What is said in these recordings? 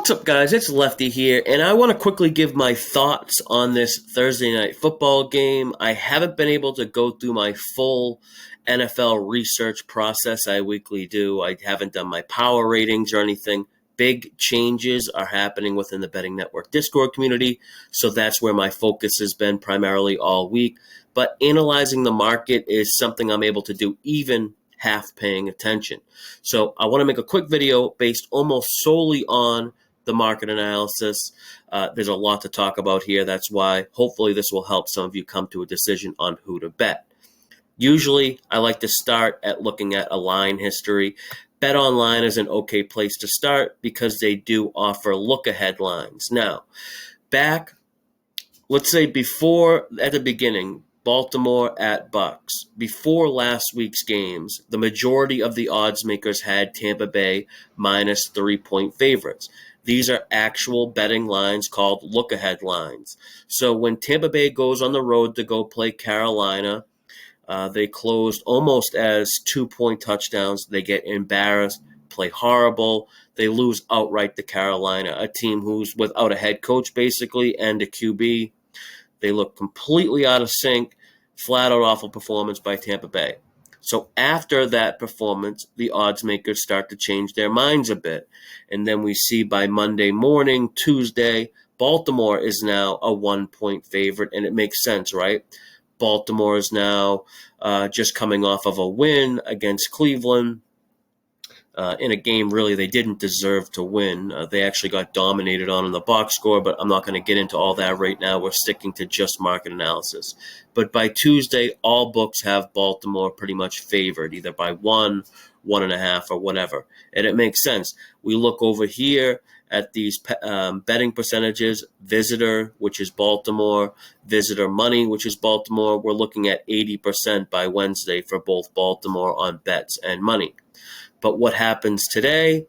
What's up, guys? It's Lefty here, and I want to quickly give my thoughts on this Thursday night football game. I haven't been able to go through my full NFL research process I weekly do. I haven't done my power ratings or anything. Big changes are happening within the Betting Network Discord community, so that's where my focus has been primarily all week. But analyzing the market is something I'm able to do even half paying attention. So I want to make a quick video based almost solely on the market analysis. There's a lot to talk about here. That's why hopefully this will help some of you come to a decision on who to bet. Usually I like to start at looking at a line history. Bet Online is an okay place to start because they do offer look-ahead lines. Now, let's say at the beginning, Baltimore at Bucks. Before last week's games, the majority of the odds makers had Tampa Bay minus 3-point favorites. These are actual betting lines called look-ahead lines. So when Tampa Bay goes on the road to go play Carolina, they closed almost as 2-point touchdowns. They get embarrassed, play horrible. They lose outright to Carolina, a team who's without a head coach basically and a QB. They look completely out of sync, flat-out awful performance by Tampa Bay. So after that performance, the odds makers start to change their minds a bit. And then we see by Monday morning, Tuesday, Baltimore is now a 1-point favorite, and it makes sense, right? Baltimore is now just coming off of a win against Cleveland. In a game really they didn't deserve to win. They actually got dominated on in the box score, but I'm not going to get into all that right now. We're sticking to just market analysis. But by Tuesday, all books have Baltimore pretty much favored, either by 1, 1.5, or whatever. And it makes sense. We look over here at these betting percentages, visitor, which is Baltimore, visitor money, which is Baltimore. We're looking at 80% by Wednesday for both Baltimore on bets and money. But what happens today,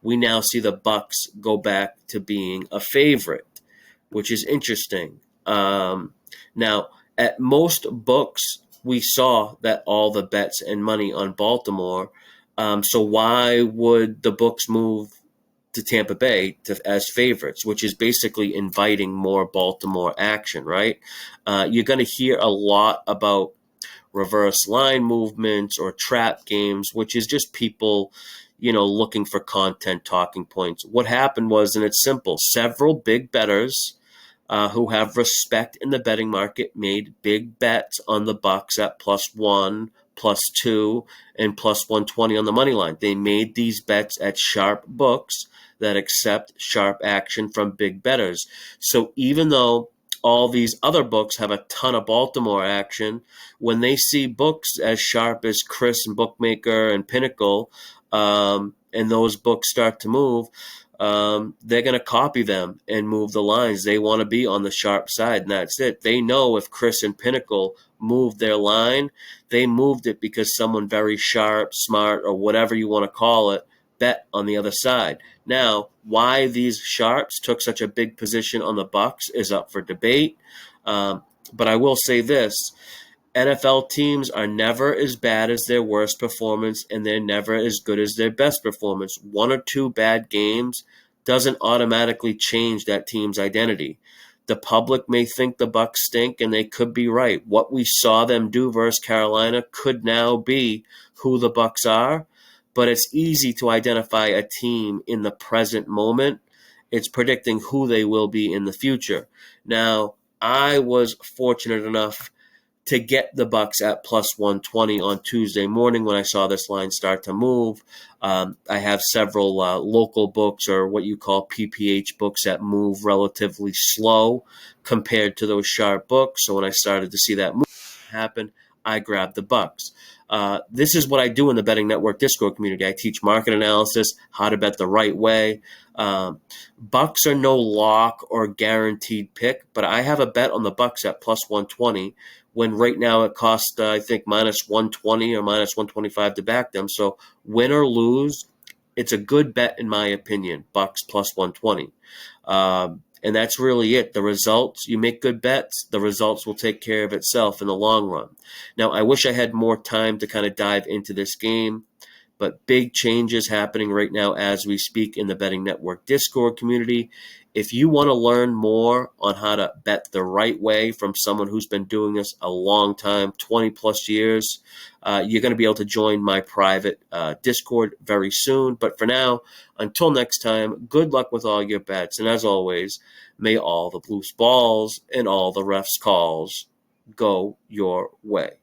we now see the Bucks go back to being a favorite, which is interesting. Now, at most books, we saw that all the bets and money on Baltimore. So why would the books move to Tampa Bay as favorites, which is basically inviting more Baltimore action, right? You're going to hear a lot about reverse line movements or trap games, which is just people, looking for content talking points. What happened was, and it's simple, several big bettors who have respect in the betting market made big bets on the Bucks at +1, +2, and +120 on the money line. They made these bets at sharp books that accept sharp action from big bettors. So even though all these other books have a ton of Baltimore action, when they see books as sharp as Chris and Bookmaker and Pinnacle, and those books start to move, they're going to copy them and move the lines. They want to be on the sharp side, and that's it. They know if Chris and Pinnacle moved their line, they moved it because someone very sharp, smart, or whatever you want to call it, bet on the other side. Now, why these sharps took such a big position on the Bucks is up for debate. But I will say this. NFL teams are never as bad as their worst performance, and they're never as good as their best performance. 1 or 2 bad games doesn't automatically change that team's identity. The public may think the Bucks stink, and they could be right. What we saw them do versus Carolina could now be who the Bucks are. But it's easy to identify a team in the present moment. It's predicting who they will be in the future. Now, I was fortunate enough to get the Bucks at +120 on Tuesday morning when I saw this line start to move. I have several local books, or what you call PPH books, that move relatively slow compared to those sharp books. So when I started to see that move happen, I grabbed the Bucks. This is what I do in the Betting Network Discord community. I teach market analysis, how to bet the right way. Bucks are no lock or guaranteed pick, but I have a bet on the Bucks at +120 when right now it costs, I think, -120 or -125 to back them. So win or lose, it's a good bet in my opinion, Bucks +120. And that's really it. The results, you make good bets, the results will take care of itself in the long run. Now, I wish I had more time to kind of dive into this game. but big changes happening right now as we speak in the Betting Network Discord community. If you want to learn more on how to bet the right way from someone who's been doing this a long time, 20 plus years, you're going to be able to join my private Discord very soon. But for now, until next time, good luck with all your bets. And as always, may all the loose balls and all the refs' calls go your way.